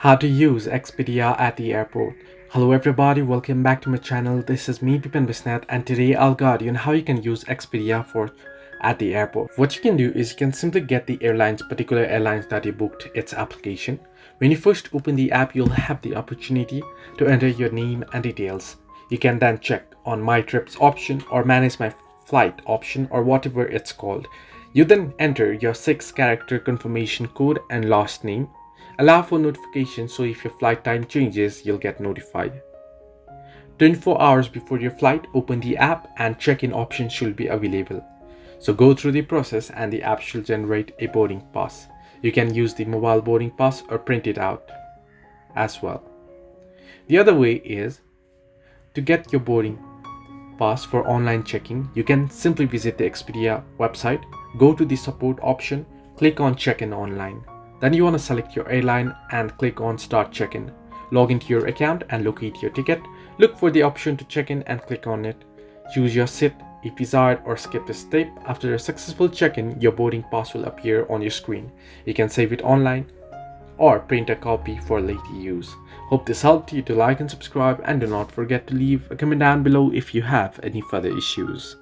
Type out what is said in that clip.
How to use Expedia at the airport. Hello everybody, welcome back to my channel. This is me Pipan Bisnath, and today I'll guide you on how you can use Expedia for at the airport. What you can do is you can simply get the particular airlines that you booked its application. When you first open the app, you'll have the opportunity to enter your name and details. You can then check on My Trips option or Manage My Flight option or whatever it's called. You then enter your 6-character confirmation code and last name. Allow for notifications so if your flight time changes, you'll get notified. 24 hours before your flight, open the app and check-in options should be available. So go through the process and the app should generate a boarding pass. You can use the mobile boarding pass or print it out as well. The other way is to get your boarding pass for online checking. You can simply visit the Expedia website, go to the support option, click on check-in online. Then you want to select your airline and click on start check-in. Log into your account and locate your ticket. Look for the option to check in and click on it. Choose your seat if desired or skip this step. After a successful check-in, your boarding pass will appear on your screen. You can save it online or print a copy for later use. Hope this helped you to like and subscribe, and do not forget to leave a comment down below if you have any further issues.